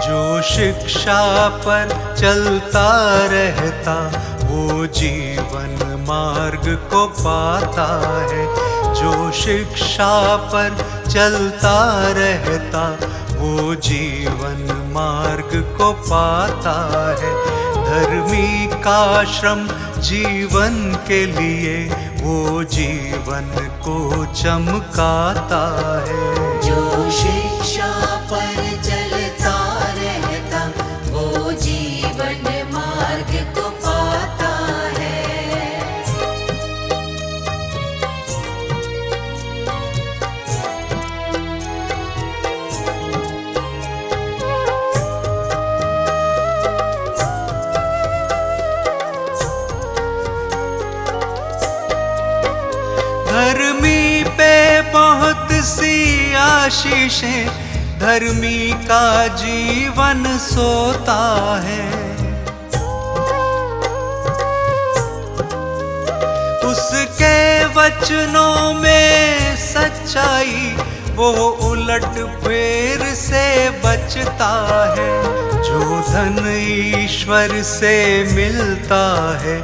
जो शिक्षा पर चलता रहता वो जीवन मार्ग को पाता है। जो शिक्षा पर चलता रहता वो जीवन मार्ग को पाता है। धर्मी का श्रम जीवन के लिए वो जीवन को चमकाता है। जो शिक्षा पर चलता रहता वो जीवन मार्ग को पाता है। धर्मी पे बहुत सी आशीषें, धर्मी का जीवन सोता है। उसके वचनों में सच्चाई वो उलट फेर से बचता है। जो धन ईश्वर से मिलता है,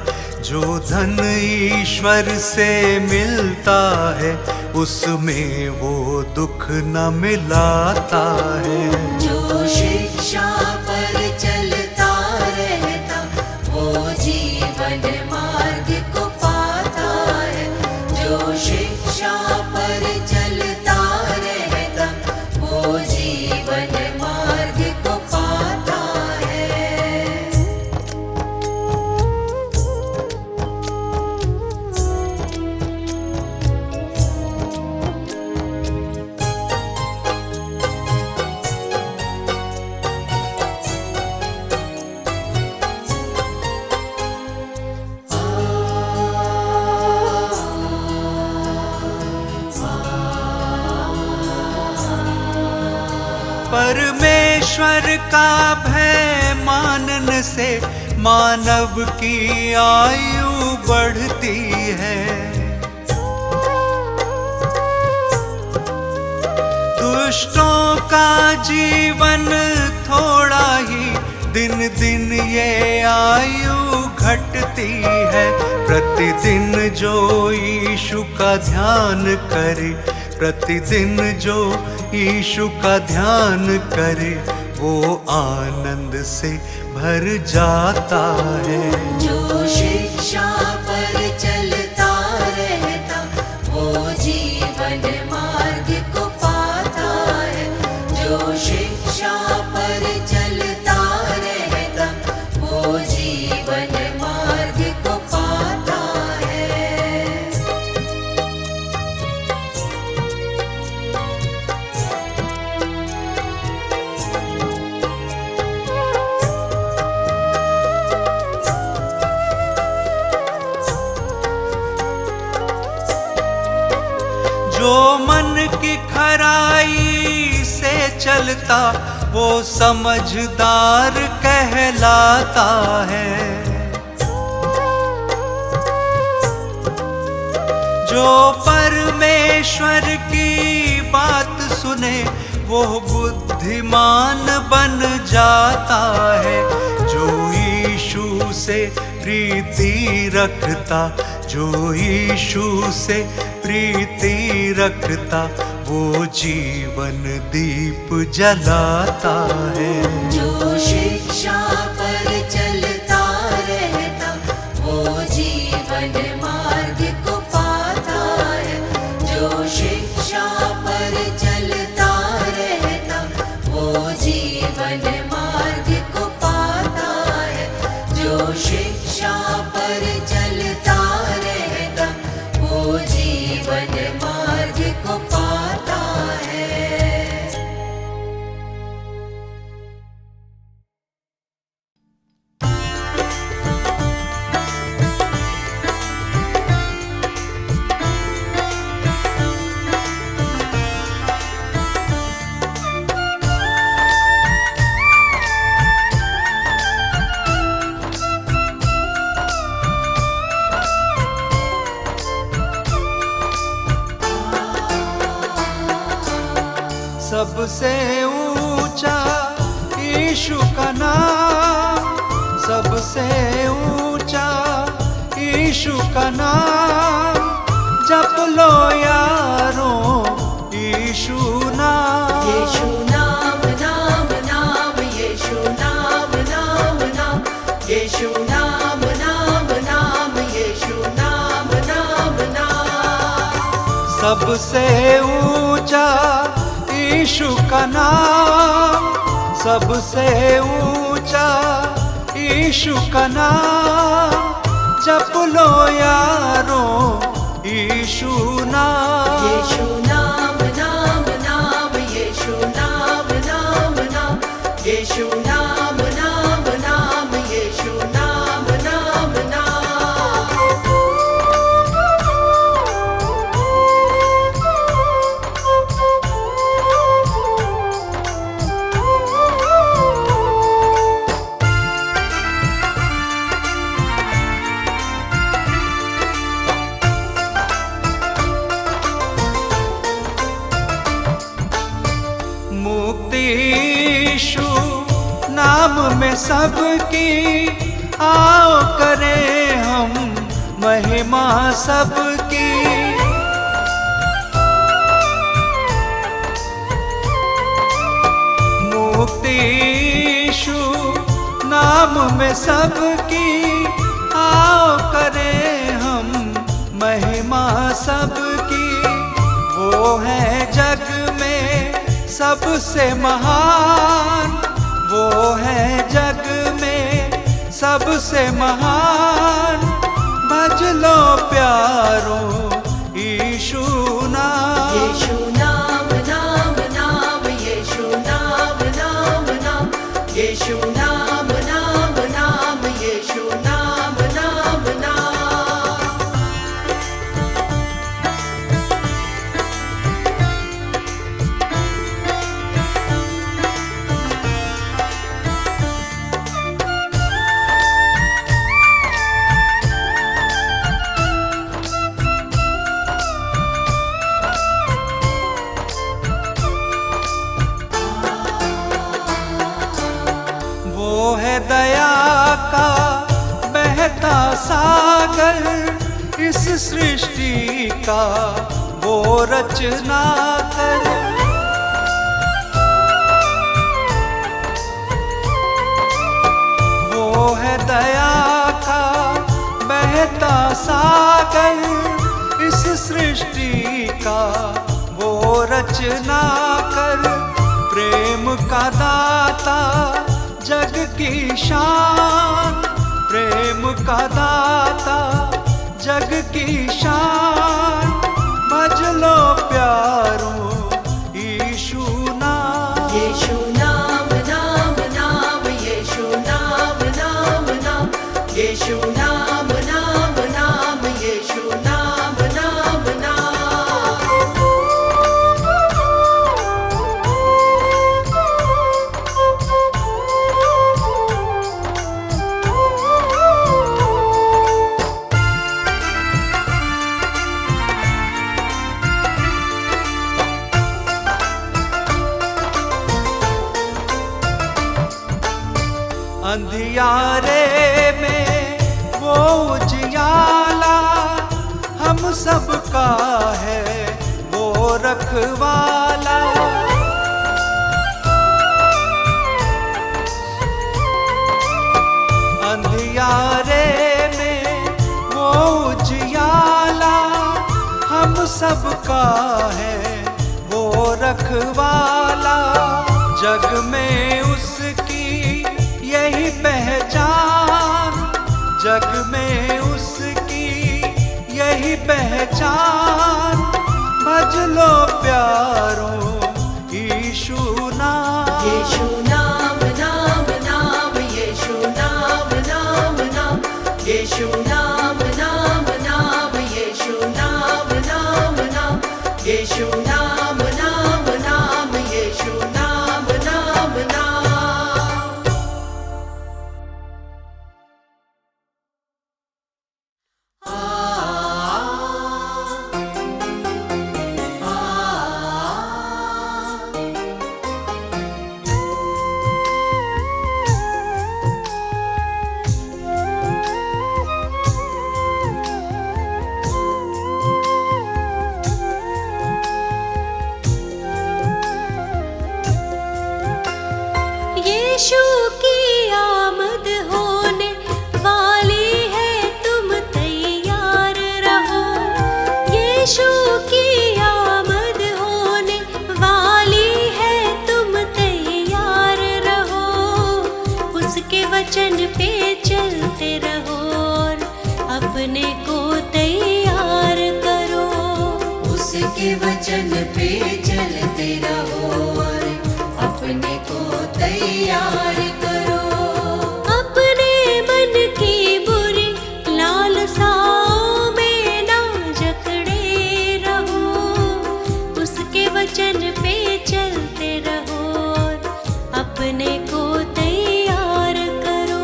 जो धन ईश्वर से मिलता है उसमें वो दुख न मिलाता है। जो शिक्षा पर चलता रहता वो जीवन मार्ग को पाता है। जो शिक्षा पर चलता रहता वो जीवन मार्ग को पाता है। परमेश्वर का भय मानने से मानव की आयु बढ़ती है। दुष्टों का जीवन थोड़ा ही, दिन दिन ये आयु घटती है। प्रतिदिन जो यीशु का ध्यान करे, प्रतिदिन जो यीशु का ध्यान करे वो आनंद से भर जाता है। जो शिक्षा पर चलता रहता वो जीवन मार्ग को पाता है। जो शिक्षा पर चलता रहता वो जीवन मार्ग को पाता है। जो मन की खराई से चलता वो समझदार कहलाता है। जो परमेश्वर की बात सुने वो बुद्धिमान बन जाता है। जो यीशु से प्रीति रखता, जो यीशु से प्रीति रखता वो जीवन दीप जलाता है। जो शिक्षा पर चलता रहता वो जीवन मार्ग को पाता है। जो शिक्षा पर चलता रहता वो जीवन मार्ग को पाता है। जो शिक्षा पर चलता रहता वो जीवन मार्ग को पाता है। यीशु का नाम सबसे ऊंचा, यीशु का नाम जप लो यारो, यीशु नाम। यीशु नाम नाम नाम, यीशु नाम नाम नाम, यीशु नाम नाम नाम, यीशु नाम नाम नाम। सबसे ऊंचा यीशु का नाम, सबसे ऊंचा यीशु का नाम जप लो यारो, यीशु नाम। यीशु नाम नाम नाम, यीशु नाम नाम नाम, यीशु नाम नाम नाम, यीशु नाम नाम नाम। मुक्ति यीशु नाम में सबकी, आओ करें हम महिमा सबकी। मुक्ति यीशु नाम में सबकी, आओ करें हम महिमा सबकी। वो है जग में सबसे महान, वो है जग में सबसे महान। भज लो प्यारो यीशु नाम। यीशु नाम नाम नाम, यीशु नाम नाम नाम, यीशु नाम नाम नाम, यीशु नाम नाम नाम। वो है दया का बहता सागर, इस सृष्टि का वो रचनाकर। वो है दया का बहता सागर, इस सृष्टि का वो रचनाकर। प्रेम का दाता जग की शान, प्रेम का दाता जग की शान। भज लो प्यारो यीशु नाम। यीशु नाम नाम नाम, यीशु नाम नाम नाम, यीशु नाम नाम नाम, यीशु नाम नाम नाम। अंधियारे में वो उजियाला, हम सबका है वो रखवाला। अंधियारे में वो उजियाला, हम सबका है वो रखवाला। जग में उसकी यही पहचान, जग में उसकी यही पहचान। भज लो प्यारो यीशु नाम। यीशु नाम नाम नाम, यीशु नाम नाम नाम, यीशु नाम नाम नाम, यीशु नाम नाम नाम, यीशु नाम नाम नाम, यीशु नाम नाम नाम। यीशु की आमद होने वाली है, तुम तैयार रहो। यीशु की आमद होने वाली है, तुम तैयार रहो। उसके वचन पे चलते रहो और अपने को तैयार करो। उसके वचन पे चलते रहो और अपने को तैयार करो। अपने मन की बुरी लालसाओं में ना जकड़े रहो। उसके वचन पे चलते रहो और अपने को तैयार करो।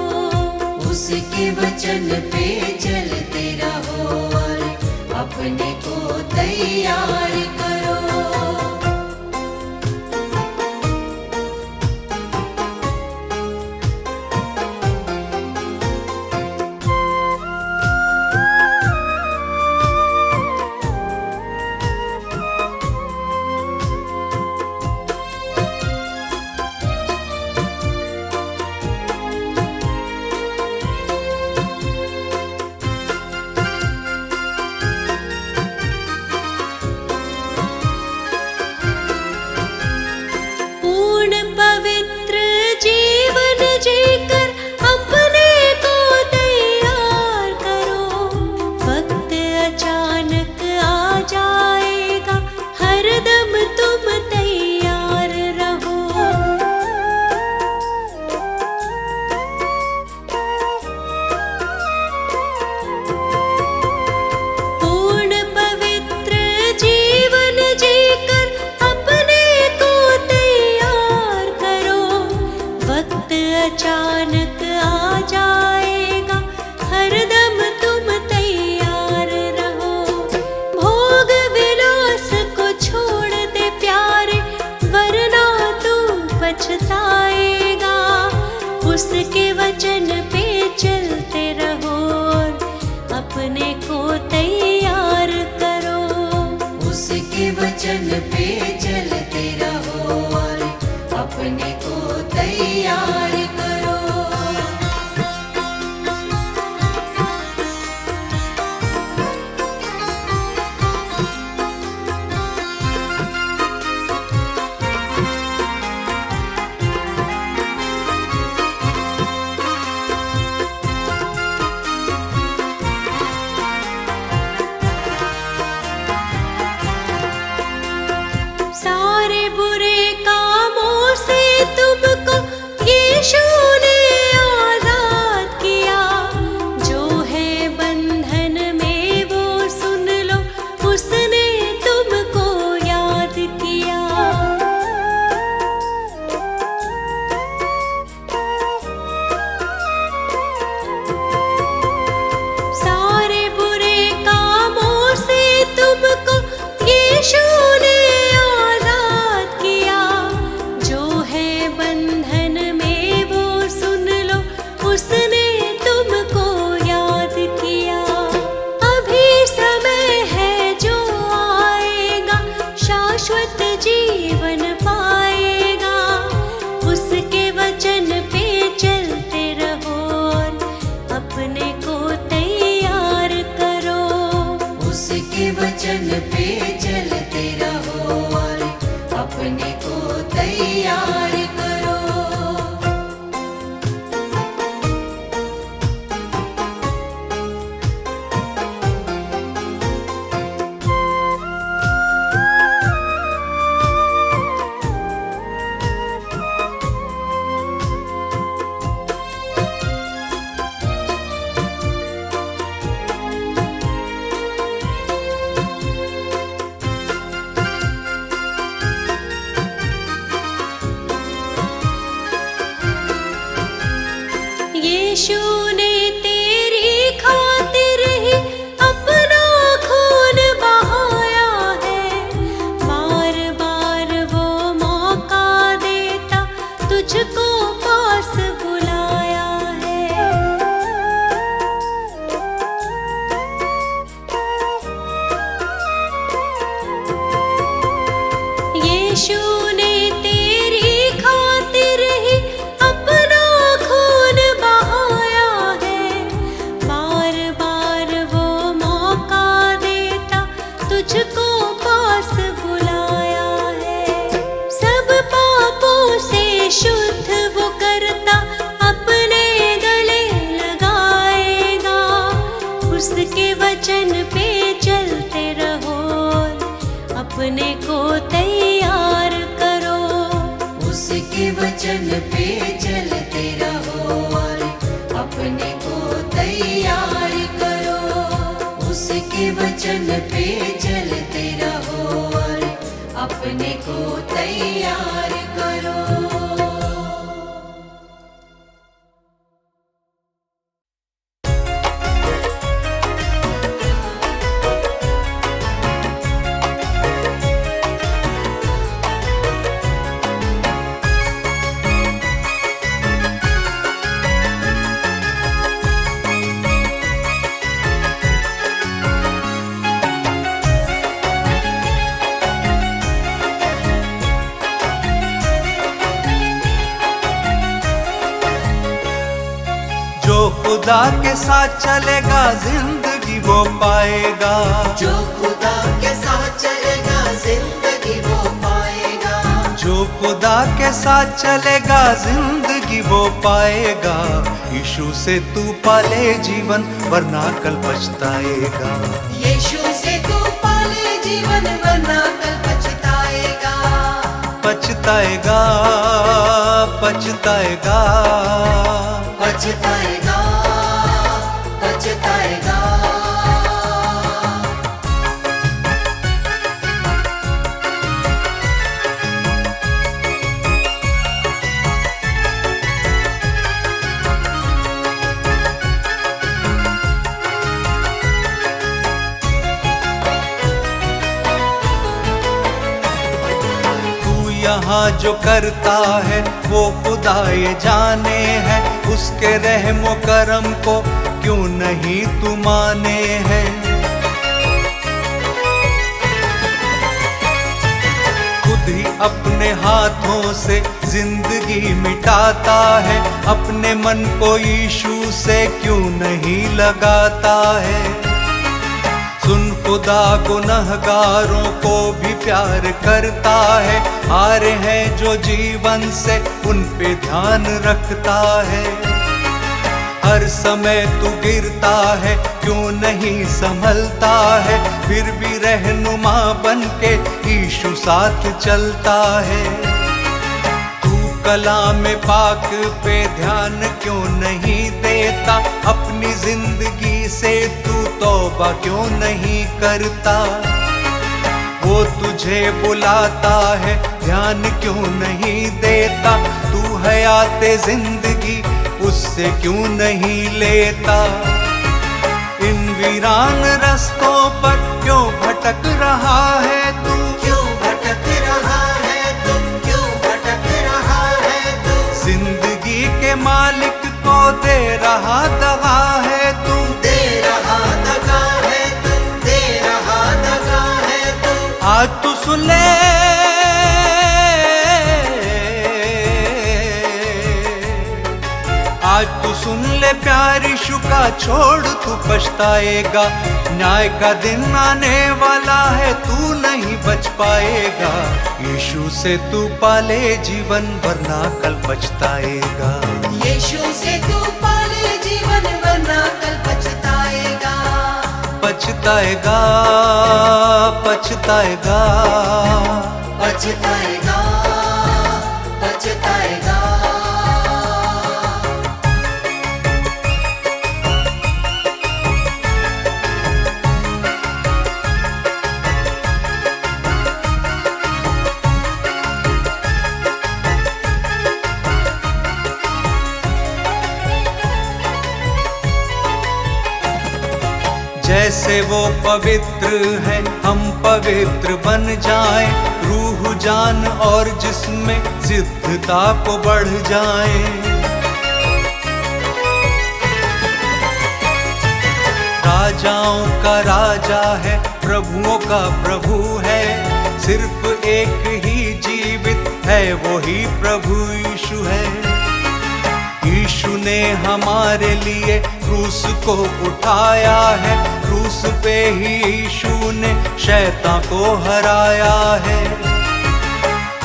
उसके वचन पे चलते रहो और अपने को तैयार करो। पूर्ण पवित्र जीवन जीकर अपने को तैयार करो। वक्त अचानक आ जाएगा, हरदम तुम तैयार रहो। पूर्ण पवित्र जीवन जीकर अपने को तैयार करो। वक्त अचानक आ जाएगा, हरदम तुम तैयार रहो। भोग विलास को छोड़ दे प्यारे, वरना तू पछताएगा। उसके वचन पे चलते रहो और अपने को तैयार करो। उसके वचन पे चलते रहो और अपने को तैयार करो। सारे बुरे कामों से तुमको यीशु ने आजाद किया। जो है बंधन में वो सुन लो, उसने तुमको याद किया। सारे बुरे कामों से तुमको यीशु ने आजाद किया। जो है बंधन में वो सुन लो, उसने तुमको याद किया। अभी समय है जो आएगा, शाश्वत जीवन पाएगा। उसके वचन पे चलते रहो और अपने को तैयार करो। उसके वचन पे चलते रहो और अपने को तैयार करो। यीशु ने तेरी खातिर ही अपना खून बहाया है। बार बार वो मौका देता, तुझको पास बुलाया है। यीशु ने तेरी खातिर ही अपना वचन पे चलते रहो और अपने को तैयार करो। उसके वचन पे चलते रहो और अपने को तैयार करो। खुदा के साथ चलेगा जिंदगी वो पाएगा। जो खुदा के साथ चलेगा जिंदगी वो पाएगा। जो खुदा के साथ चलेगा जिंदगी वो पाएगा। यीशु से तू पाले जीवन वरना कल पछताएगा। यीशु से तू पाले जीवन वरना कल पछताएगा। पछताएगा पछताएगा पछताएगा पछताएगा। यहाँ जो करता है वो खुदा ये जाने है। उसके रहमो करम को क्यों नहीं तू माने है। खुद ही अपने हाथों से जिंदगी मिटाता है। अपने मन को यीशु से क्यों नहीं लगाता है। सुन खुदा गुनहगारों को भी प्यार करता है। हारे हैं जो जीवन से उन पे ध्यान रखता है। हर समय तू गिरता है क्यों नहीं संभलता है। फिर भी रहनुमा बन के यीशु साथ चलता है। तू कलाम पाक पे ध्यान क्यों नहीं देता। अपनी जिंदगी से तू तौबा क्यों नहीं करता। वो तुझे बुलाता है ध्यान क्यों नहीं देता। तू हयाते जिंदगी उससे क्यों नहीं लेता। इन वीरान रस्तों पर क्यों भटक रहा है तू। क्यों भटक रहा है तू। क्यों भटक रहा है तू। जिंदगी के मालिक को दे रहा दगा है तू। दे रहा दगा है तू। दे रहा दगा है तू। आज तू सुन ले आज तू सुन ले प्यार यीशु का छोड़ तू पछताएगा। न्याय का दिन आने वाला है तू नहीं बच पाएगा। यीशु से तू पाले जीवन वरना कल पछताएगा। यीशु से तू पाले जीवन वरना कल पछताएगा। पछताएगा पछताएगा पछताएगा पछताएगा। जैसे वो पवित्र है हम पवित्र बन जाएं। रूह जान और जिस्म सिद्धता को बढ़ जाएं। राजाओं का राजा है प्रभुओं का प्रभु है। सिर्फ एक ही जीवित है वही प्रभु यीशु है। यीशु ने हमारे लिए क्रूस को उठाया है। क्रूस पे ही यीशु ने शैतान को हराया है।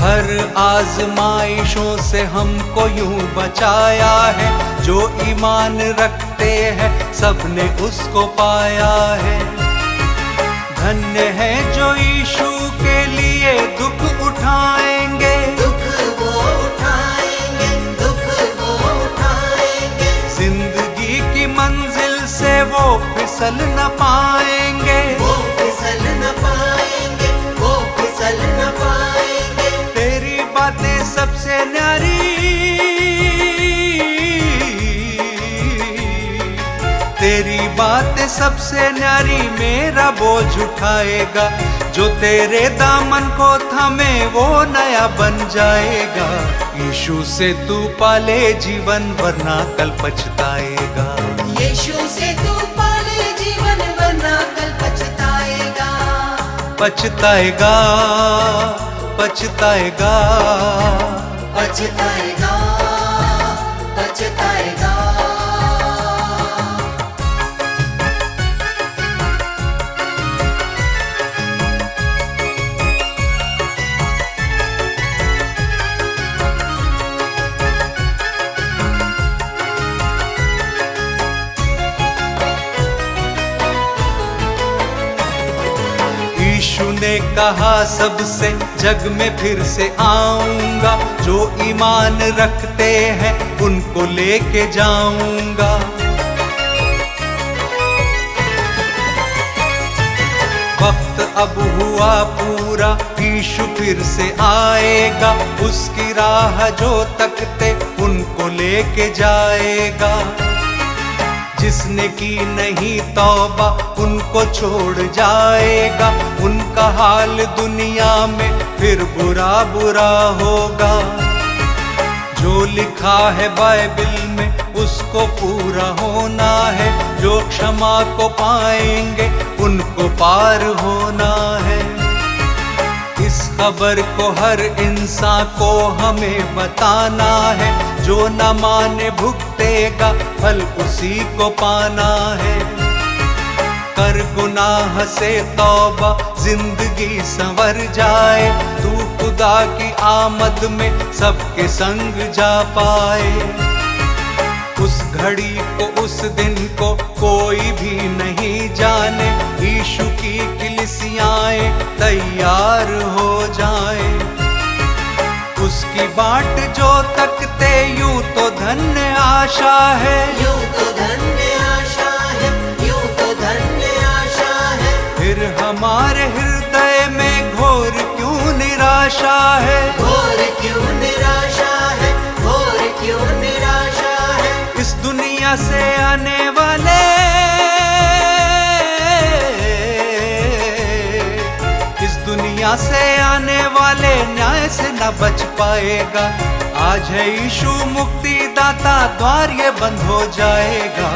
हर आजमाइशों से हमको यूं बचाया है। जो ईमान रखते हैं सबने उसको पाया है। धन्य है जो यीशु के लिए दुख उठाएंगे। दुख वो उठाएंगे। फिसल न पाएंगे, वो फिसल न पाएंगे, वो फिसल न पाएंगे। तेरी बातें सबसे न्यारी, तेरी बातें सबसे न्यारी, मेरा बोझ उठाएगा। जो तेरे दामन को थामे वो नया बन जाएगा। यीशु से तू पाले जीवन वरना कल पछताएगा। यीशु से तू पाले जीवन वरना कल पछताएगा। पछताएगा, पछताएगा, पछताएगा, पछताएगा। यीशु ने कहा सबसे जग में फिर से आऊंगा, जो ईमान रखते हैं उनको लेके जाऊंगा। वक्त अब हुआ पूरा, यीशु फिर से आएगा। उसकी राह जो तकते उनको लेके जाएगा। जिसने की नहीं तौबा उनको छोड़ जाएगा। उनका हाल दुनिया में फिर बुरा बुरा होगा। जो लिखा है बाइबल में उसको पूरा होना है। जो क्षमा को पाएंगे उनको पार होना है। इस खबर को हर इंसान को हमें बताना है। जो न माने भुगतेगा फल उसी को पाना है। कर गुनाह से तौबा जिंदगी संवर जाए। तू खुदा की आमद में सबके संग जा पाए। उस घड़ी को उस दिन को कोई भी नहीं जाने। यीशु की कलीसियाएं तैयार हो जाए। उसकी बाट जो तकते यूं तो धन्य आशा है। यूं तो धन्य आशा है, यूं तो धन्य आशा है। फिर हमारे हृदय में घोर क्यों निराशा है। घोर क्यों निराशा है, घोर क्यों निराशा है। इस दुनिया से आने वाले, इस दुनिया से आने वाले न्याय से न बच पाएगा। आज है यीशु मुक्ति दाता, द्वार ये बंद हो जाएगा।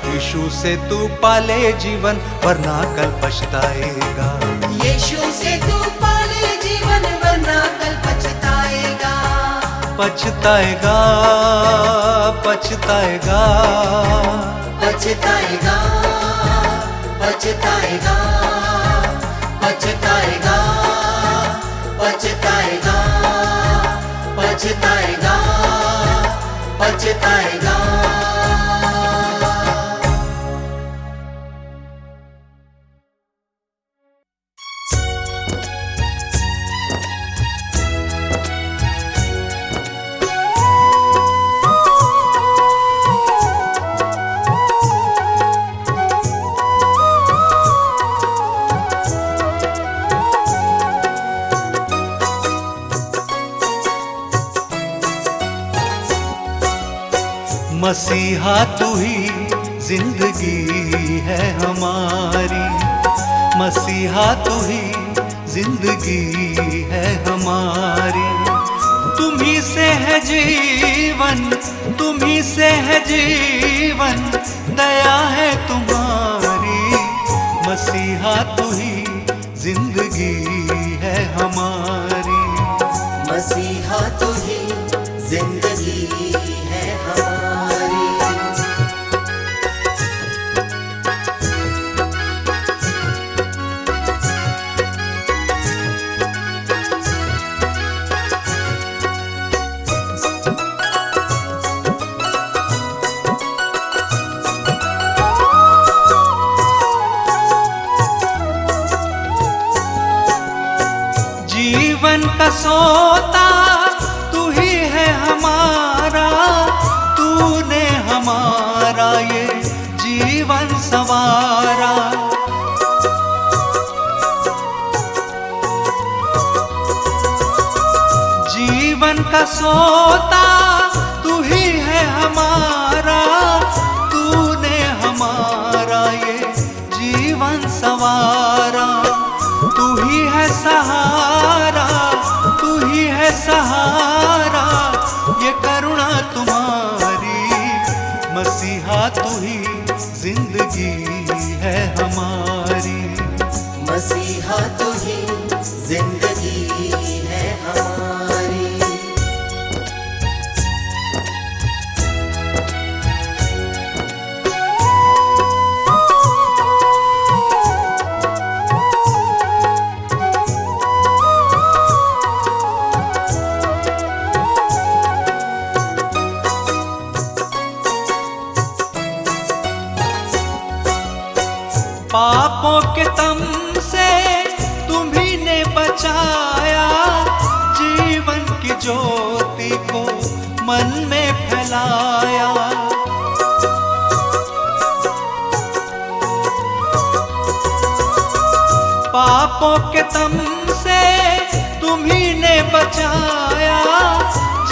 यीशु से तू पाले जीवन वरना कल पछताएगा। यीशु से तू पाले जीवन वरना कल पछताएगा। पछताएगा, पछताएगा, पछताएगा, पछताएगा, पछताएगा, पछताएगा, पछताएगा, पछताएगा। मसीहा तू ही जिंदगी है हमारी। मसीहा तू ही जिंदगी है हमारी। तुम ही से है जीवन, तुम ही से है जीवन, दया है तुम्हारी। मसीहा तू ही जिंदगी है हमारी। मसीहा तू ही जिंदगी है हमारी। जीवन का सोता तू ही है हमारा। तूने हमारा ये जीवन संवारा। का सोता तू ही है हमारा, तूने हमारा ये जीवन संवारा। तू ही है सहारा, तू ही है सहारा, ये करुणा तुम्हारी। मसीहा तू ही जिंदगी है हमारी, मसीहा तू ही जिंदगी है हमारी। पापों के तम से तुम्ही ने बचाया, जीवन की ज्योति को मन में फैलाया। पापों के तम से तुम्ही ने बचाया,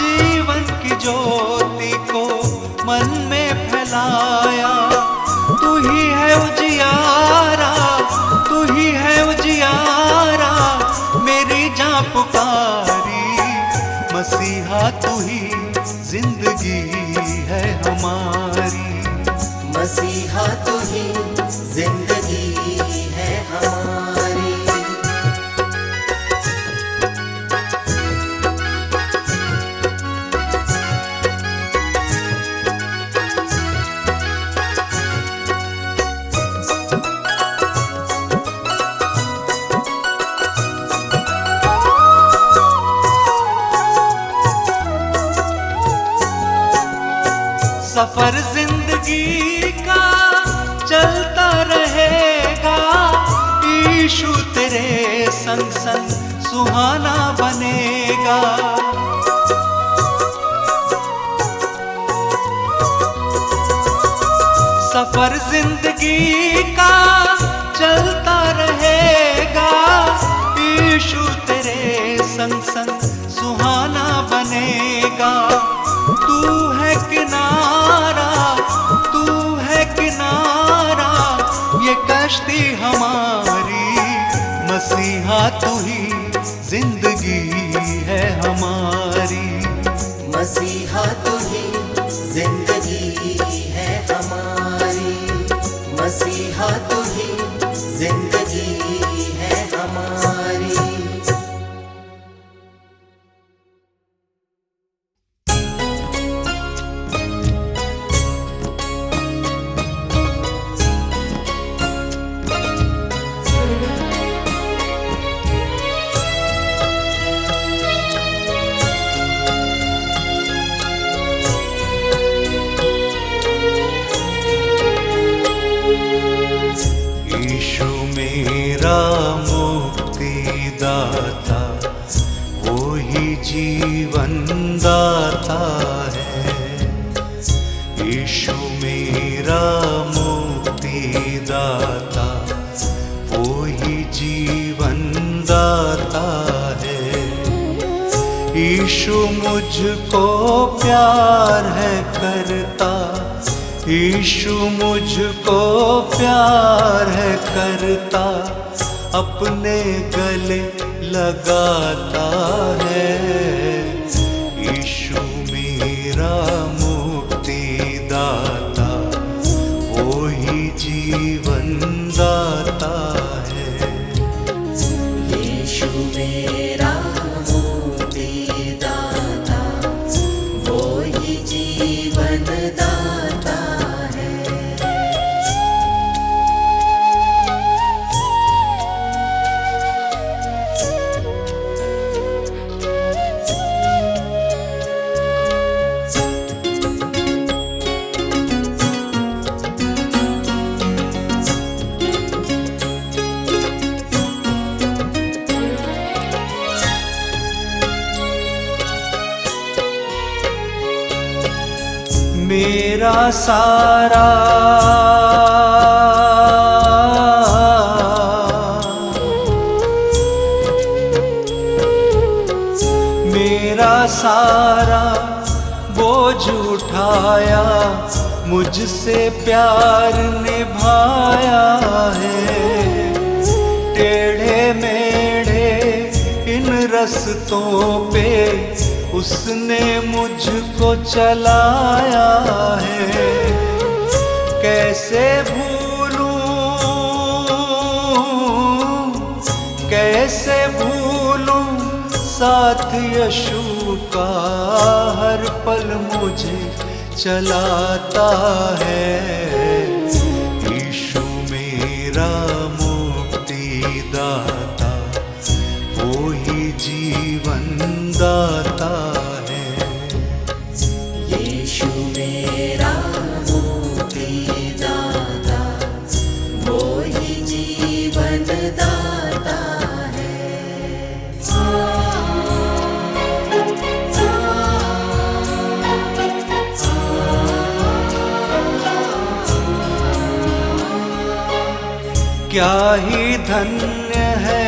जीवन की ज्योति को मन में फैलाया। तू ही है उजियारा, तू ही है उजियारा, मेरी जान पुकारी। मसीहा तू ही जिंदगी है हमारी, मसीहा तू ही जिंदगी है हमारी। सफर जिंदगी का चलता रहेगा, यीशु तेरे संग संग सुहाना बनेगा। सफर जिंदगी का चलता रहेगा, यीशु तेरे संग संग सुहाना बनेगा। तू है किनारा, तू है किनारा, ये कश्ती हमारी। मसीहा तू ही जिंदगी है हमारी, मसीहा तू ही जिंदगी है हमारी। मसीहा तू ही जिंदगी है हमारी। यीशु मेरा मुक्तिदाता, वो ही जीवन दाता है। यीशु मेरा मुक्तिदाता, वो ही जीवन दाता है। यीशु मुझको प्यार है करता, यीशु मुझको प्यार है करता, अपने गले लगाता है। यीशु मेरा मुक्तिदाता, वो ही जीवन दाता है। यीशु मेरा मुक्तिदाता, वो ही जीवन दाता है। मेरा सारा मेरा सारा बोझ उठाया, मुझसे प्यार निभाया है। टेढ़े मेढ़े इन रस्तों पे उसने मुझको चलाया है। कैसे भूलूं साथ यीशु का, हर पल मुझे चलाता है। यीशु मेरा मुक्ति दाता, वो ही जीवन दाता है। यीशु मेरा मुक्ति दाता, वो ही जीवन दाता है। क्या ही धन्य है,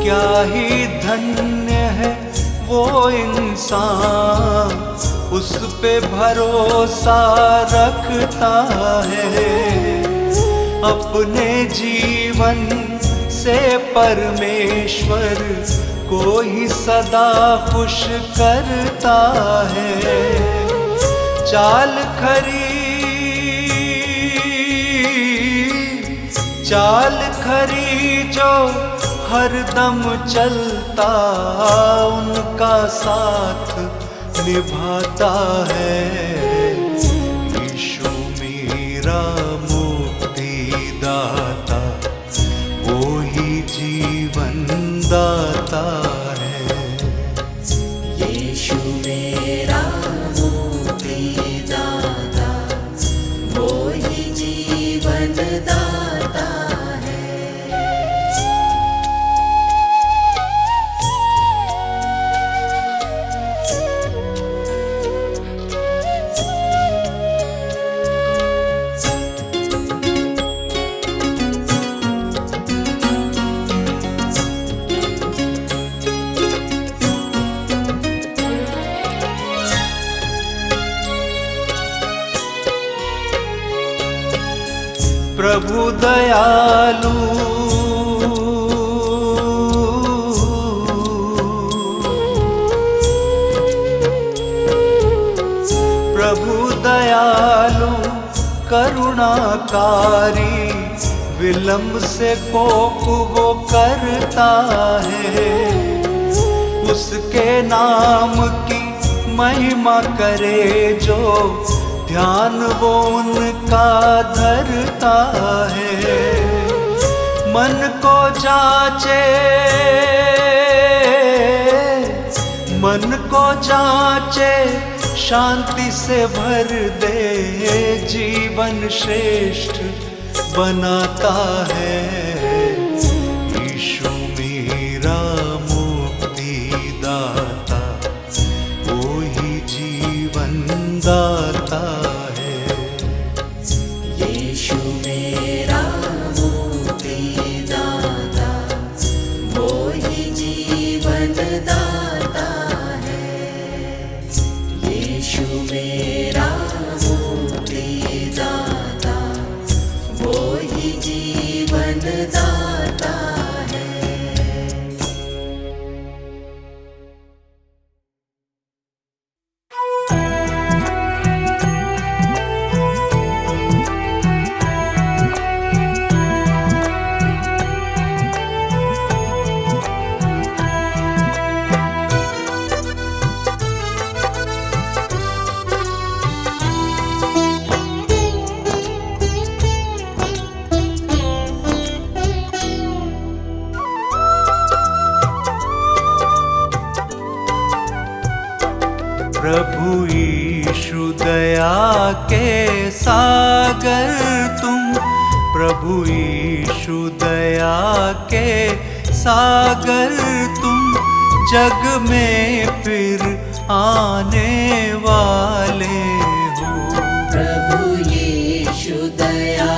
क्या ही धन्य है वो इंसान, उस पे भरोसा रखता है। अपने जीवन से परमेश्वर को ही सदा खुश करता है। चाल खरी जो हरदम चलता, उनका साथ निभाता है। यीशु मेरा मुक्ति दाता, वो ही जीवन दाता है। यीशु मेरा मुक्ति दाता, वो ही जीवन दाता है। प्रभु दयालु, प्रभु दयालु करुणाकारी, विलंब से कोप वो करता है। उसके नाम की महिमा करे जो, ध्यान वो उनका धरता है। मन को जांचे, शांति से भर दे, जीवन श्रेष्ठ बनाता है। यीशु मेरा मुक्ति दाता, वो ही जीवन दाता है। यीशु मेरा मुक्ति दाता, वो ही जीवन दाता है। यीशु मेरा मुक्ति दाता, वो ही जीवन दाता है। प्रभु यीशु दया के सागर तुम, प्रभु यीशु दया के सागर तुम, जग में फिर आने वाले हो। प्रभु यीशु दया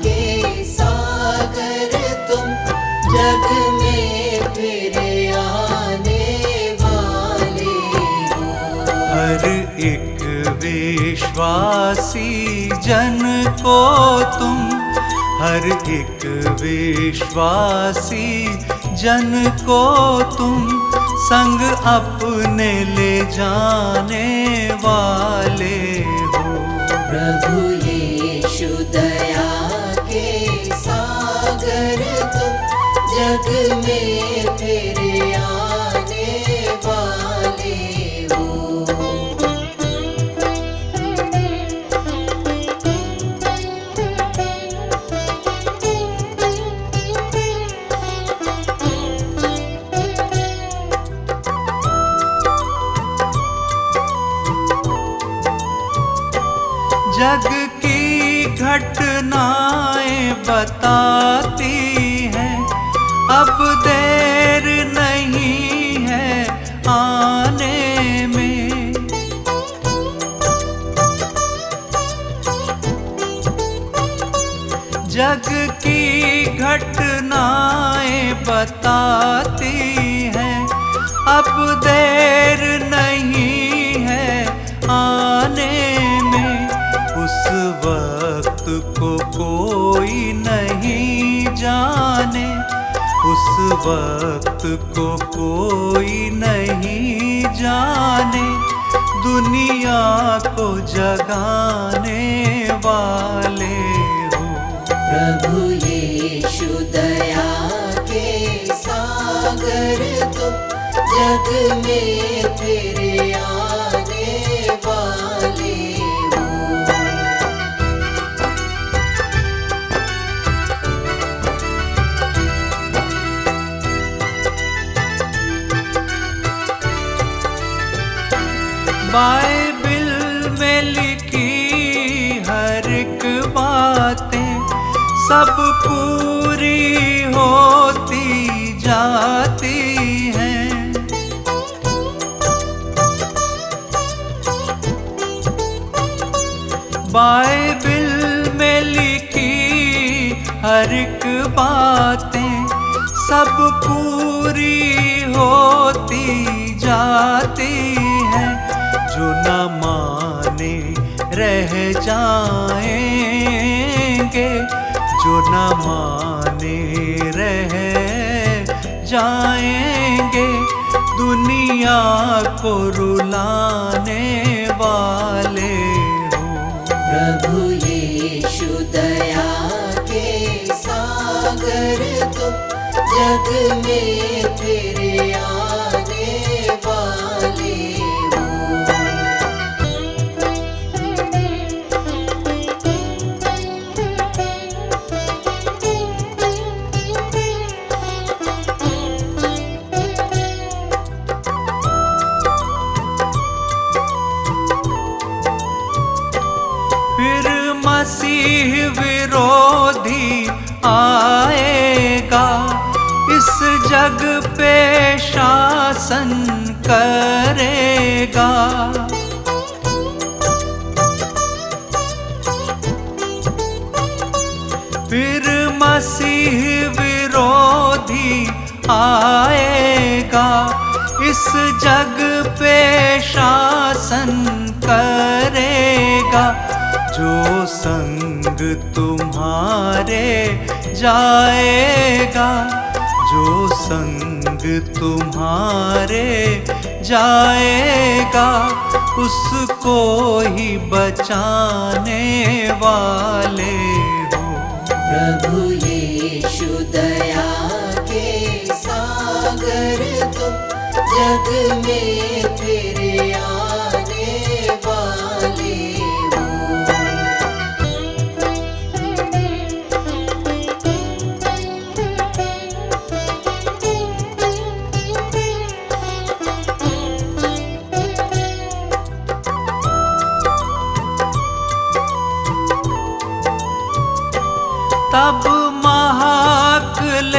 के सागर तुम, जग में फिर आने वाले हो। हर एक विश्वासी जन को तुम, हर एक विश्वासी जन को तुम संग अपने ले जाने वाले हो। प्रभु यीशु दया के सागर तुम, जग में फिर आने वाले हो। जग की घटनाएं बताती हैं, अब देर नहीं है आने में। जग की घटनाएं बताती हैं, अब देर नहीं है आने में। उस वक्त को कोई नहीं जाने, उस वक्त को कोई नहीं जाने, दुनिया को जगाने वाले हो। प्रभु यीशु दया के सागर तुम, जग में फिर आने वाले हो। बाइबिल में लिखी हर एक बातें सब पूरी होती जाती हैं। बाइबिल में लिखी हर एक बातें सब पूरी होती जाती हैं। जो न माने रह जाएंगे, जो न माने रह जाएंगे, दुनिया को रुलाने वाले हो। प्रभु यीशु दया के सागर तुम, जग में फिर आने वाले हो। फिर मसीह विरोधी आएगा, इस जग पे शासन करेगा। फिर मसीह विरोधी आएगा, इस जग पे शासन करेगा। जो संग तुम्हारे जाएगा, जो संग तुम्हारे जाएगा, उसको ही बचाने वाले हो। प्रभु यीशु दया के सागर तुम, जग में फिर आने वाले हो। तब महाक्लेश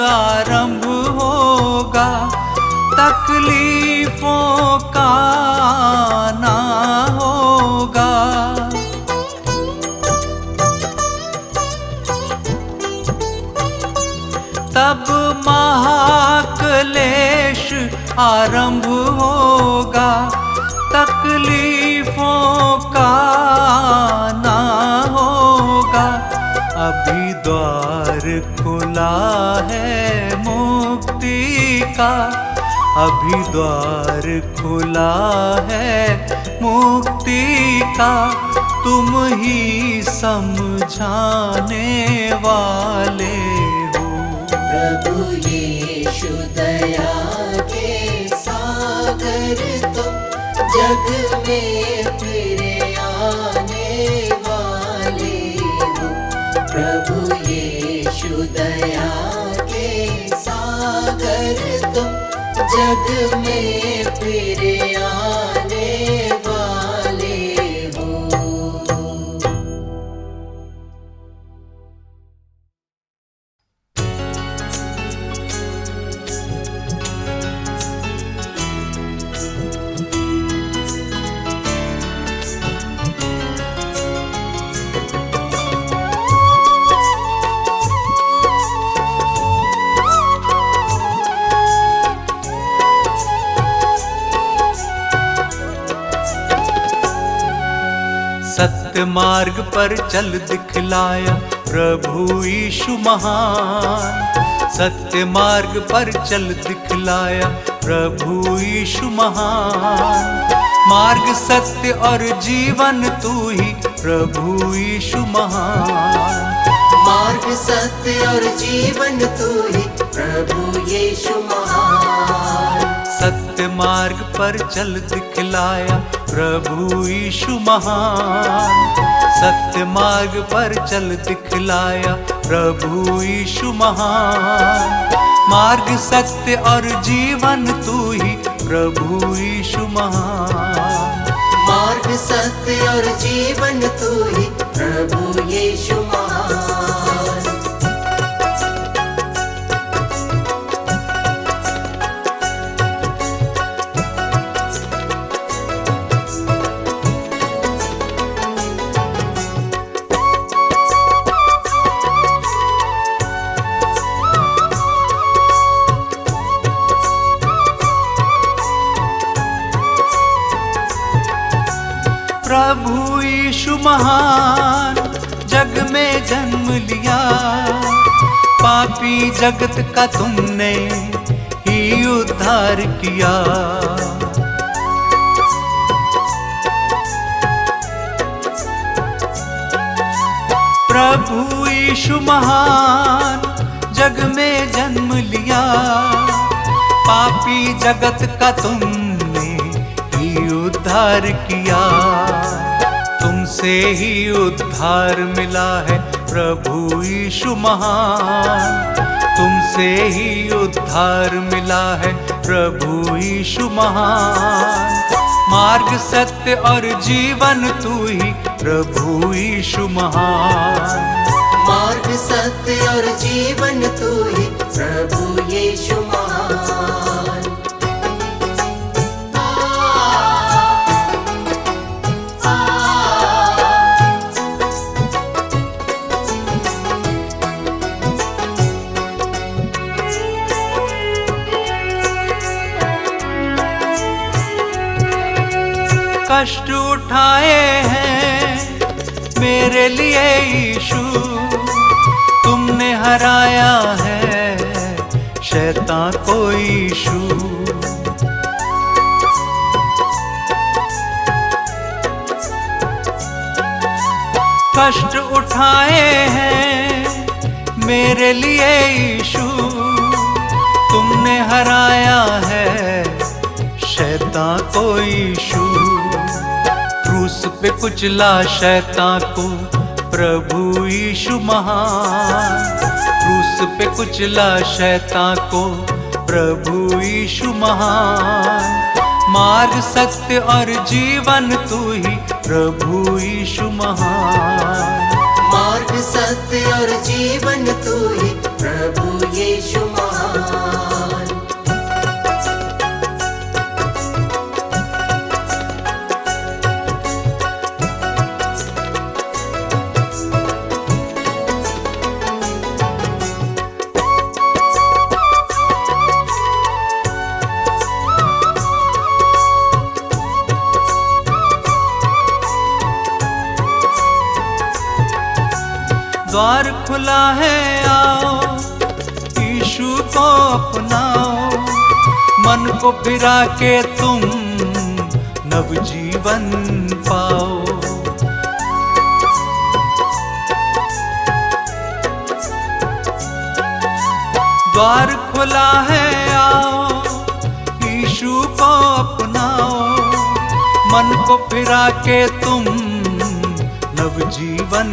आरंभ होगा, तकलीफों का आना होगा। तब महाक्लेश आरंभ होगा, तकलीफों का ना होगा। अभी द्वार खुला है मुक्ति का, अभी द्वार खुला है मुक्ति का। तुम ही समझाने वाले हो। प्रभु यीशु दया के सागर तुम, जग में फिर आने वाले हो। प्रभु यीशु दया के सागर तुम, जग में फिर आने वाले हो। सत्य मार्ग पर चल दिखलाया प्रभु यीशु महान। सत्य मार्ग पर चल दिखलाया प्रभु यीशु महान। मार्ग सत्य और जीवन तू ही प्रभु यीशु महान। मार्ग सत्य और जीवन तू ही प्रभु यीशु महान। सत्य मार्ग पर चल दिखलाया प्रभु यीशु महान। सत्य मार्ग पर चल दिखलाया प्रभु यीशु महान। मार्ग सत्य और जीवन तू ही प्रभु यीशु महान। मार्ग सत्य और जीवन तू ही प्रभु यीशु महान। प्रभु यीशु महान जग में जन्म लिया, पापी जगत का तुमने ही उद्धार किया। प्रभु यीशु महान जग में जन्म लिया, पापी जगत का तुमने ही उद्धार किया। तुमसे ही उद्धार मिला है प्रभु यीशु महान। तुमसे ही उद्धार मिला है प्रभु यीशु महान। मार्ग सत्य और जीवन तू ही प्रभु यीशु महान। मार्ग सत्य और जीवन तू ही प्रभु यीशु महान। कष्ट उठाए हैं मेरे लिए यीशु, तुमने हराया है शैतान को यीशु। कष्ट उठाए हैं मेरे लिए यीशु, तुमने हराया है शैतान को यीशु। क्रूस पे कुचला शैतान को प्रभु यीशु महान। क्रूस पे कुचला शैतान को प्रभु यीशु महान। मार्ग सत्य और जीवन तू ही प्रभु यीशु महान। मार्ग सत्य और जीवन तू ही प्रभु यीशु महान। द्वार खुला है आओ, यीशु को अपनाओ, मन को फिरा के तुम नवजीवन पाओ। द्वार खुला है आओ, यीशु को अपनाओ, मन को फिरा के तुम नवजीवन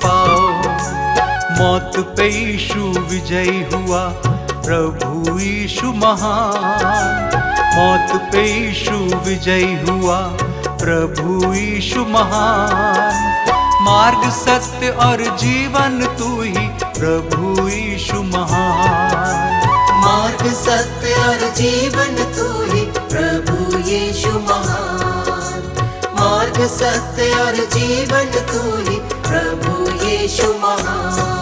पाओ। मौत पे यीशु विजयी हुआ, प्रभु यीशु महान। मौत पे यीशु विजयी हुआ, प्रभु यीशु महान। मार्ग सत्य और जीवन तू ही, प्रभु यीशु महान। मार्ग सत्य और जीवन तू ही, प्रभु यीशु महान। मार्ग सत्य और जीवन तू ही, प्रभु यीशु महान।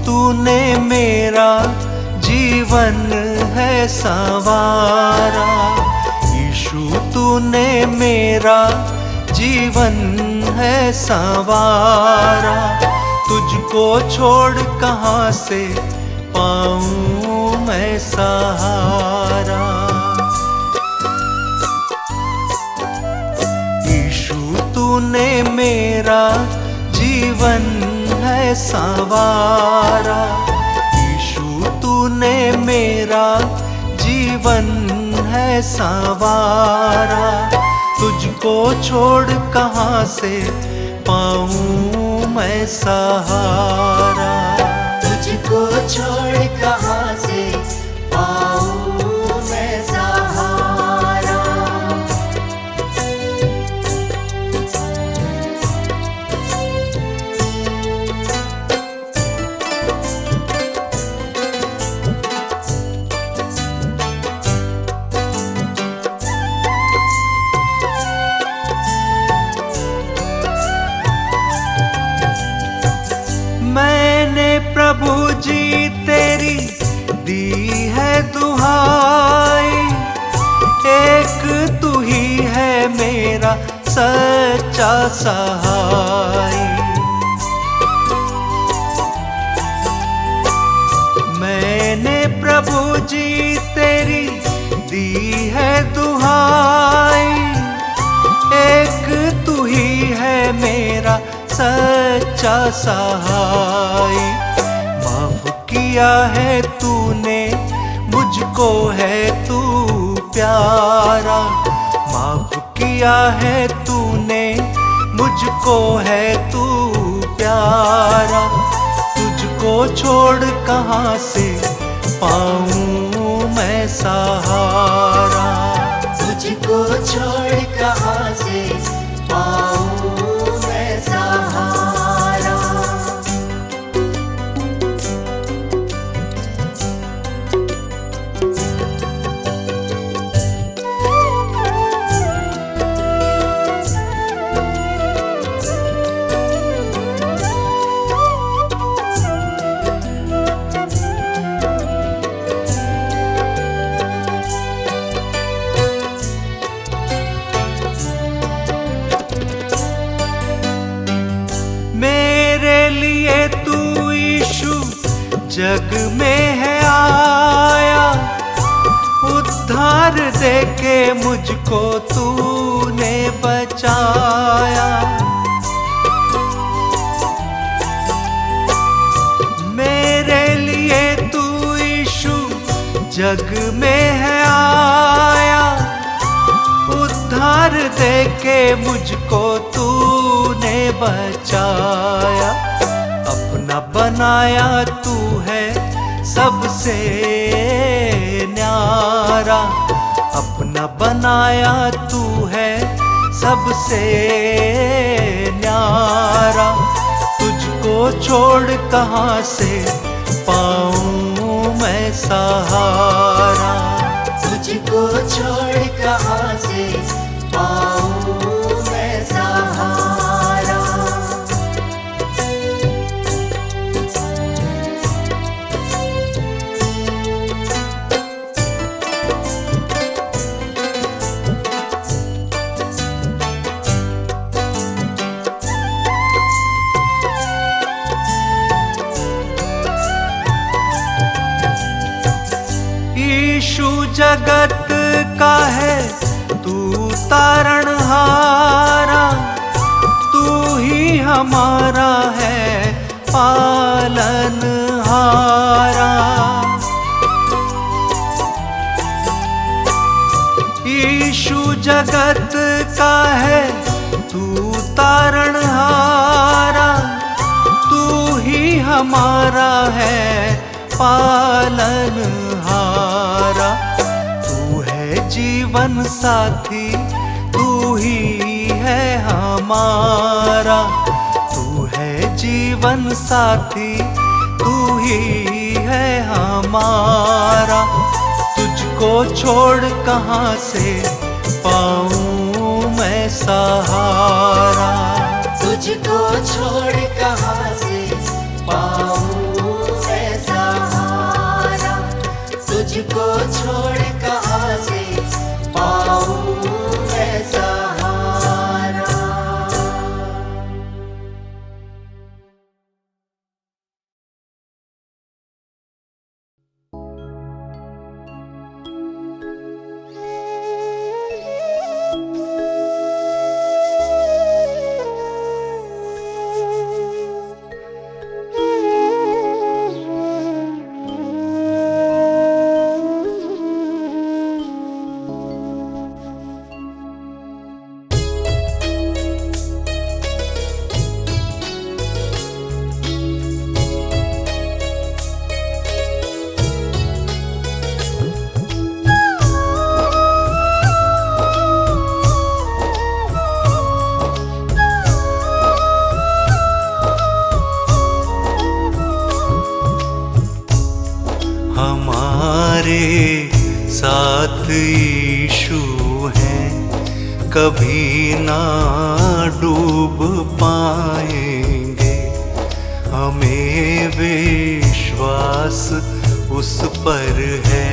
तूने मेरा जीवन है संवारा, यीशु तूने मेरा जीवन है संवारा। तुझको छोड़ कहाँ से पाऊं मैं सहारा। यीशु तूने मेरा जीवन है संवारा, यीशु तूने मेरा जीवन है संवारा। तुझको छोड़ कहाँ से पाऊं मैं सहारा। तुझको छोड़ कहाँ से पाऊं मैं सहारा। मैंने प्रभु जी तेरी दी है दुहाई, एक तू ही है मेरा सच्चा सहाय। मैंने प्रभु जी तेरी दी है दुहाई, एक तू ही है मेरा सच्चा सहाय। माफ किया है तूने मुझको, है तू प्यारा। माफ किया है तूने मुझको, है तू प्यारा। तुझको छोड़ कहाँ से पाऊं मैं सहारा। तुझको छोड़ कहाँ से पाऊं मैं सहारा। जग में है आया, उद्धार देके मुझको तूने बचाया। मेरे लिए तू यीशु जग में है आया, उद्धार देके मुझको तूने बचाया। अपना बनाया तू है सबसे न्यारा, अपना बनाया तू है सबसे न्यारा। तुझको छोड़ कहाँ से पाऊँ मैं सहारा, तुझको छोड़ कहाँ से पाऊँ मैं सहारा। ईशु जगत का है तू तारणहारा, तू ही हमारा है पालनहारा। ईशु जगत का है तू तारणहारा, तू ही हमारा है पालनहारा। तू है जीवन साथी, तू ही है हमारा। तू है जीवन साथी, तू ही है हमारा। तुझको छोड़ कहाँ से पाऊँ मैं सहारा, तुझको छोड़ कहाँ से पाऊँ मैं सहारा। तुझको छोड़ कहाँ से पाऊँ मैं सहारा। हमारे साथ यीशु हैं, कभी ना डूब पाएंगे। हमें विश्वास उस पर है,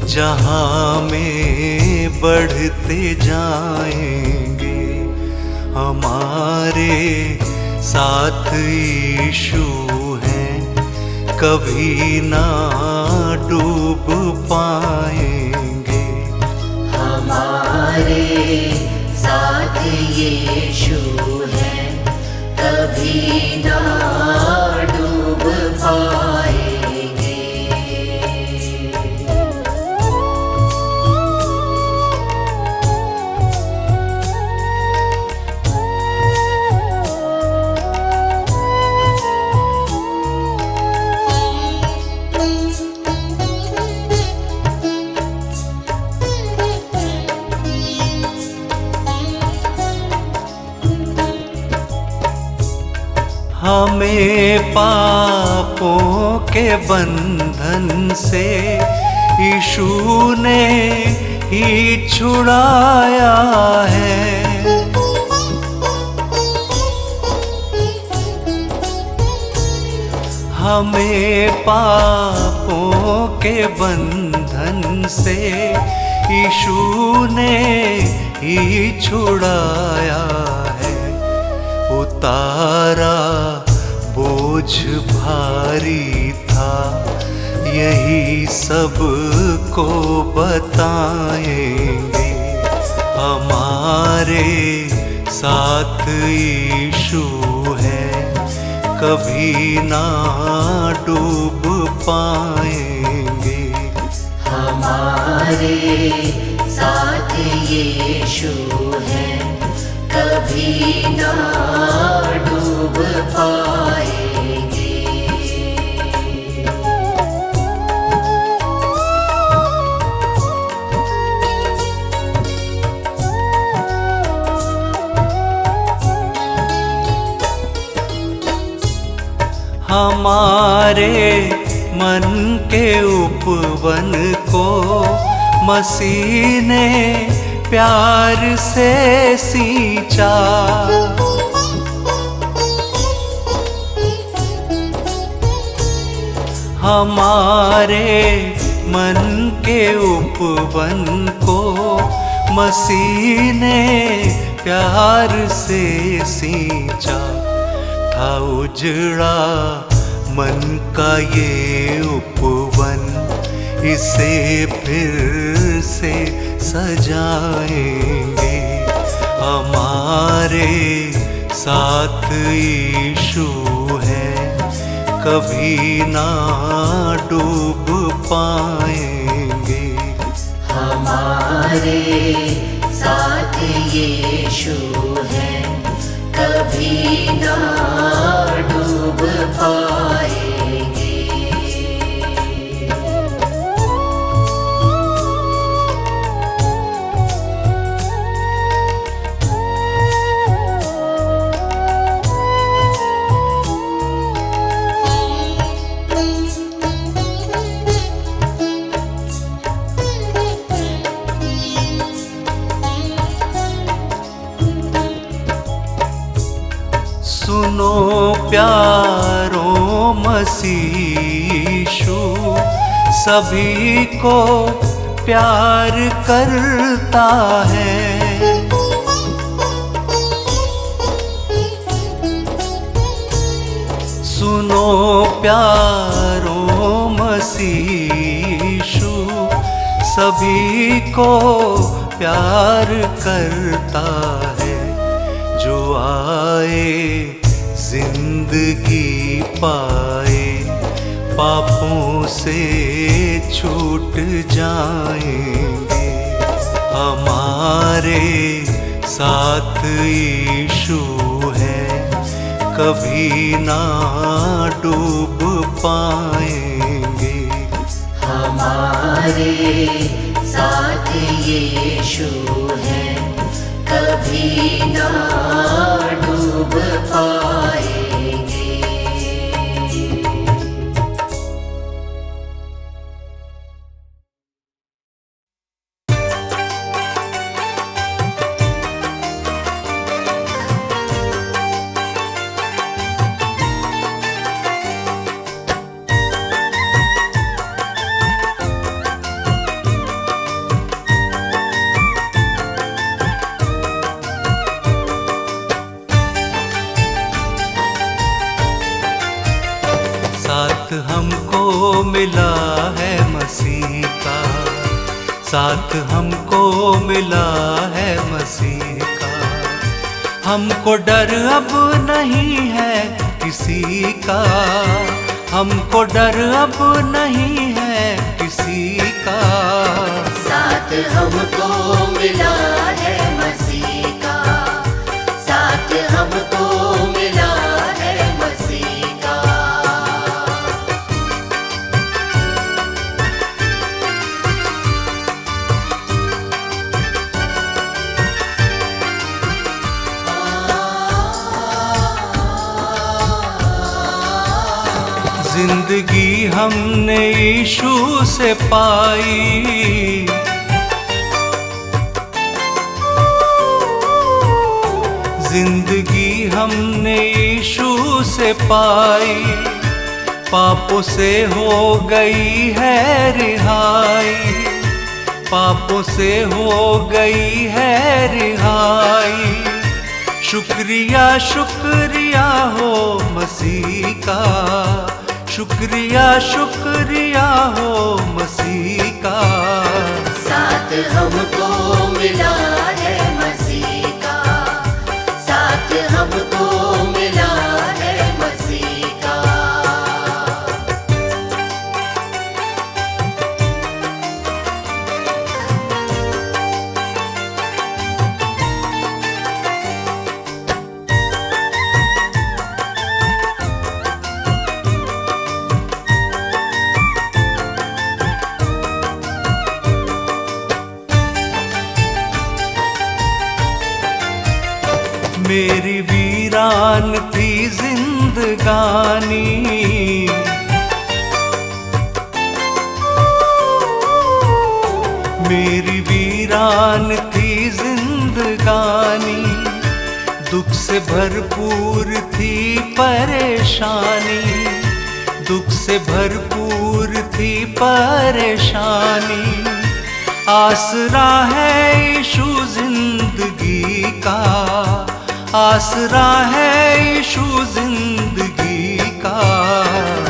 जहाँ में बढ़ते जाएंगे। हमारे साथ यीशु हैं, कभी ना डूब पाएंगे। हमारे साथ यीशु है, कभी ना डूब पाएंगे। हमें पापों के बंधन से यीशु ने ही छुड़ाया है। हमें पापों के बंधन से यीशु ने ही छुड़ाया है। उतारा बोझ भारी था, यही सब को बताएंगे। हमारे साथ यीशु है, कभी ना डूब पाएंगे। हमारे साथ यीशु है, कभी ना डूब पाएंगे। हमारे मन के उपवन को मसीह ने प्यार से सींचा। हमारे मन के उपवन को मसीह ने प्यार से सींचा। था उजड़ा मन का ये उपवन, इसे फिर से सजाएंगे। हमारे साथ यीशु है, कभी ना डूब पाएंगे। हमारे साथ यीशु है, कभी ना डूब पाएंगे। सुनो प्यारो मसीशु, सभी को प्यार करता है। सुनो प्यारो मसीशु, सभी को प्यार करता है। जो आए जिंदगी पाए, पापों से छूट जाएंगे। हमारे साथ यीशु है, कभी ना डूब पाएंगे। हमारे साथ यीशु है, कभी ना डूब पाएंगे। साथ हमको मिला है मसीह का, साथ हमको मिला है मसीह का। हमको डर अब नहीं है किसी का, हमको डर अब नहीं है किसी का। साथ हमको मिला है मसीह का, साथ हमको मिला है मसीह का। जिंदगी हमने यीशु से पाई, जिंदगी हमने यीशु से पाई। पापों से हो गई है रिहाई, पापों से हो गई है रिहाई। शुक्रिया शुक्रिया हो मसीह का, शुक्रिया शुक्रिया हो मसीह का। साथ हमको मिला है मसीह का, साथ हमको मिला है मसीह का। मेरी वीरान थी जिंदगी जिंदगानी। मेरी वीरान थी जिंदगानी, दुख से भरपूर थी परेशानी, दुख से भरपूर थी परेशानी। आसरा है यीशु जिंदगी का, आसरा है यीशु जिंदगी का।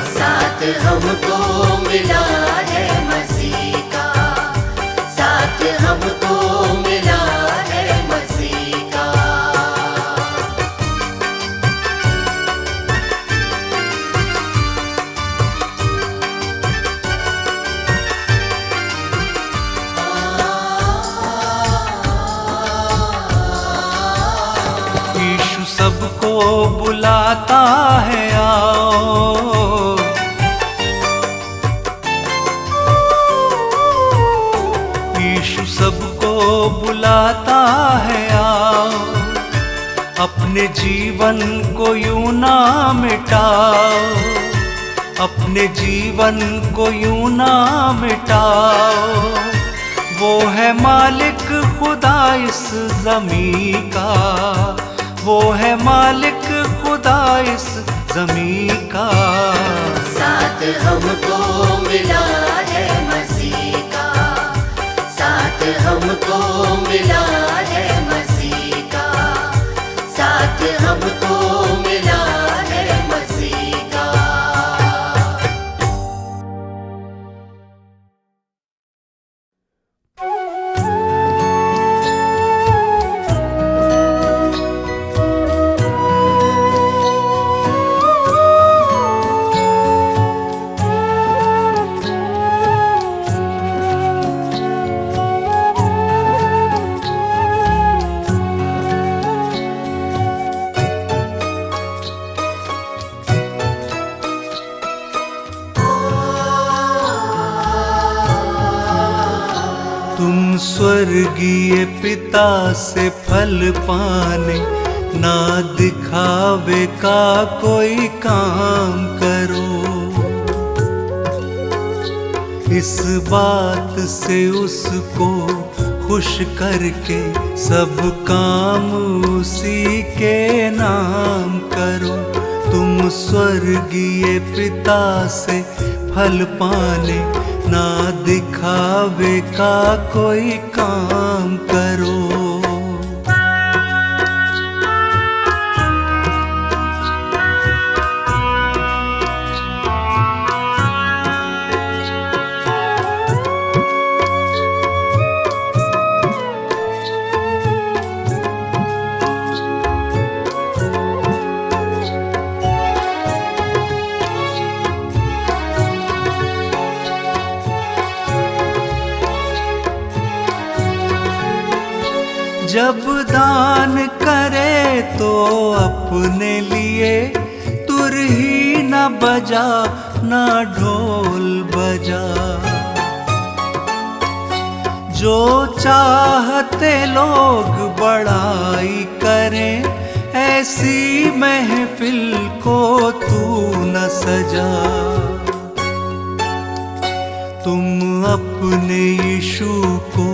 साथ हमको मिला है मसीह का, साथ हमको मिला है मसीह का। यीशु सबको बुलाता है आओ, यीशु सबको बुलाता है आओ। अपने जीवन को यूं ना मिटाओ, अपने जीवन को यूं ना मिटाओ। वो है मालिक खुदा इस ज़मीं का, वो है मालिक खुदा इस ज़मीं का। साथ हमको मिला है मसीह का, साथ हमको मिला है मसीह का, साथ हमको मिला है मसीह का। तुम स्वर्गीय पिता से फल पाने, ना दिखावे का कोई काम करो। इस बात से उसको खुश करके सब काम उसी के नाम करो। तुम स्वर्गीय पिता से फल पाने, ना दिखावे का कोई काम करो। जब दान करे तो अपने लिए तुरही न बजा, न ढोल बजा। जो चाहते लोग बड़ाई करें, ऐसी महफिल को तू न सजा। तुम अपने यीशु को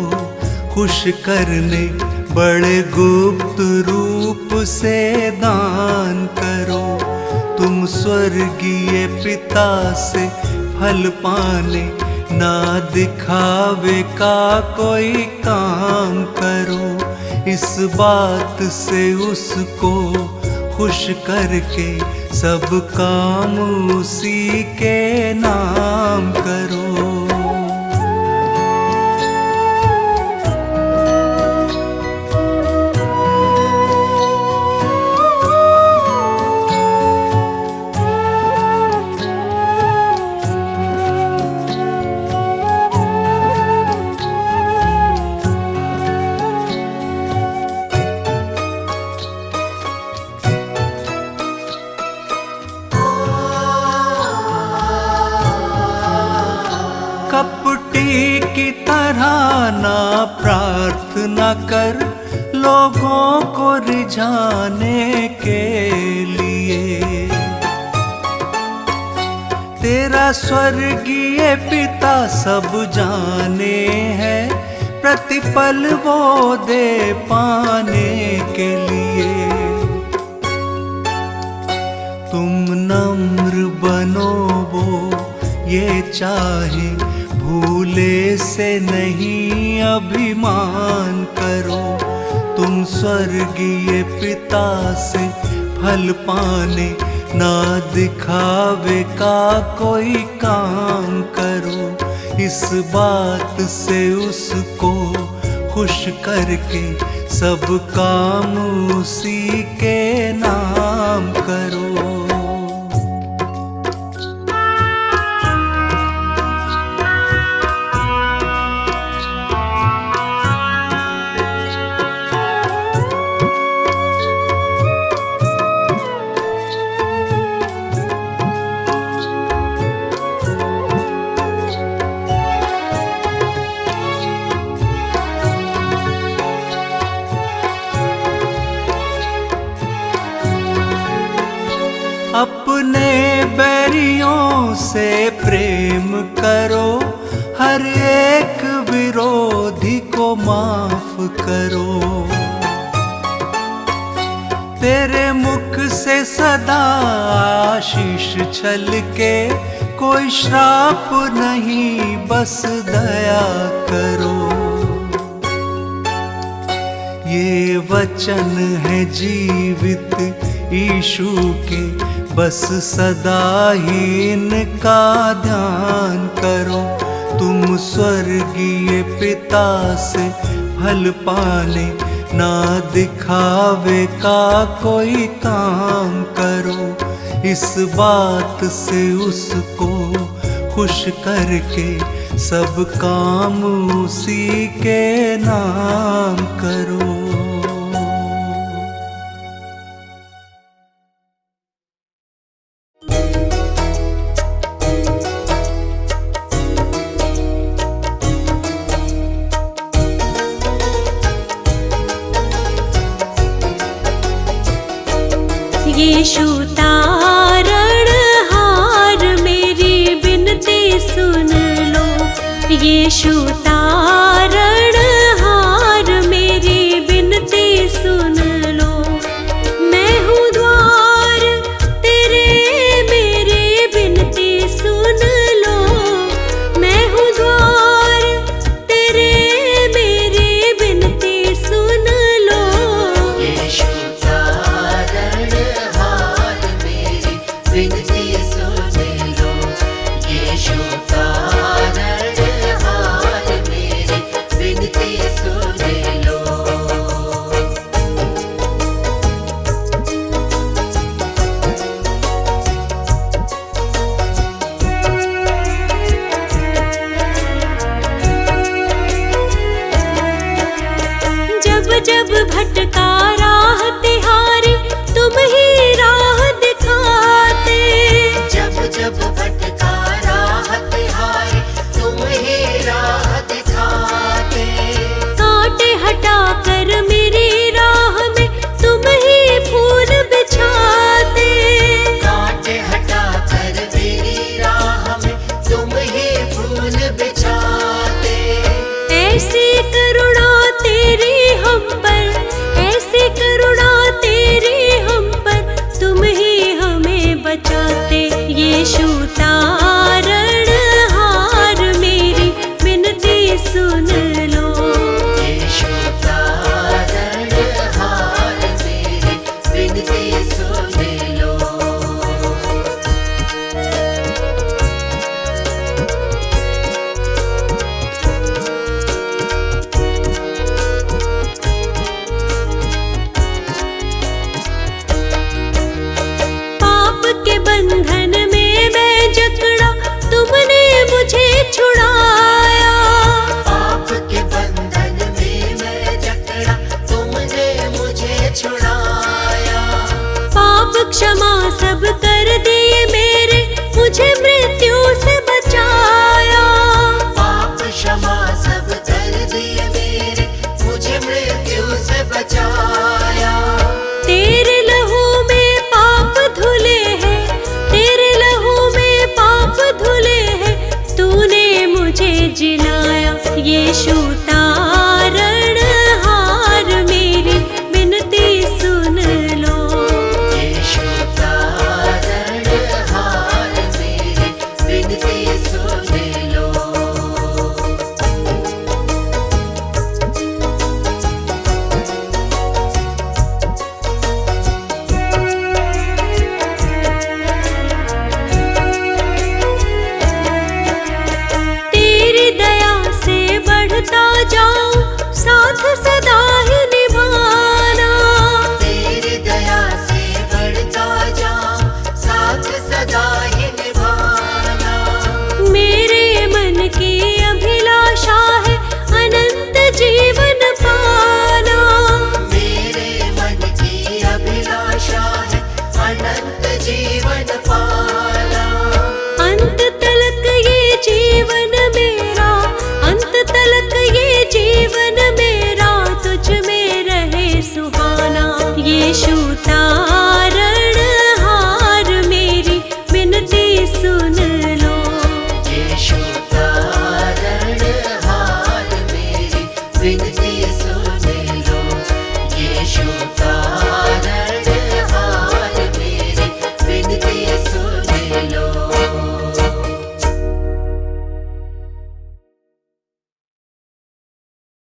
खुश करने बड़े गुप्त रूप से दान करो। तुम स्वर्गीय पिता से फल पाने, ना दिखावे का कोई काम करो। इस बात से उसको खुश करके सब काम उसी के नाम करो। कपटी की तरह ना प्रार्थना कर, लोगों को रिझाने के लिए। तेरा स्वर्गीय पिता सब जाने हैं, प्रतिपल वो दे पाने के लिए। तुम नम्र बनो वो ये चाहे, भूले से नहीं अभिमान करो। तुम स्वर्गीय पिता से फल पाने, ना दिखावे का कोई काम करो। इस बात से उसको खुश करके सब काम उसी के नाम करो। अपने बैरियों से प्रेम करो, हर एक विरोधी को माफ करो। तेरे मुख से सदा आशीष छलके, कोई श्राप नहीं बस दया करो। ये वचन है जीवित यीशु के, बस सदा ही इनका ध्यान करो। तुम स्वर्गीय पिता से फल पाने, ना दिखावे का कोई काम करो। इस बात से उसको खुश करके सब काम उसी के नाम करो। यीशु तारणहार मेरी बिनती सुन लो। यीशु तारणहार मेरी बिनती सुन लो। मैं हूँ द्वार तेरे, मेरी बिनती सुन लो। मैं हूँ द्वार तेरे, मेरी बिनती सुन लो। यीशु विनती सुन लो। यीशु तारणहार मेरी विनती सुन लो। जब जब भटका राह तिहारी, तुम ही राह दिखाते। जब जब भटका राह तिहारी, तुम ही राह दिखाते। कांटे हटा कर मेरी राह में तुम ही फूल बिछाते। कांटे हटा कर मेरी राह में तुम ही फूल बिछाते। ऐसी करुणा तेरी हम पर, ऐसी करुणा तेरी हम पर, तुम ही हमें बचाते। यीशु तारणहार मेरी बिनती सुन लो। यीशु तारणहार मेरी विनती सुन लो। पाप के बंधन में मैं जकड़ा, तुमने मुझे छुड़ाया। पाप के बंधन में मैं जकड़ा, तुमने मुझे छुड़ाया। पाप क्षमा सब कर दिए मेरे, मुझे मृत्यु से बचाया। पाप क्षमा सब कर दिए मेरे, मुझे मृत्यु से बचाया। तेरे लहू में पाप धुले हैं, तेरे लहू में पाप यीशु तारणहार मेरी विनती सुन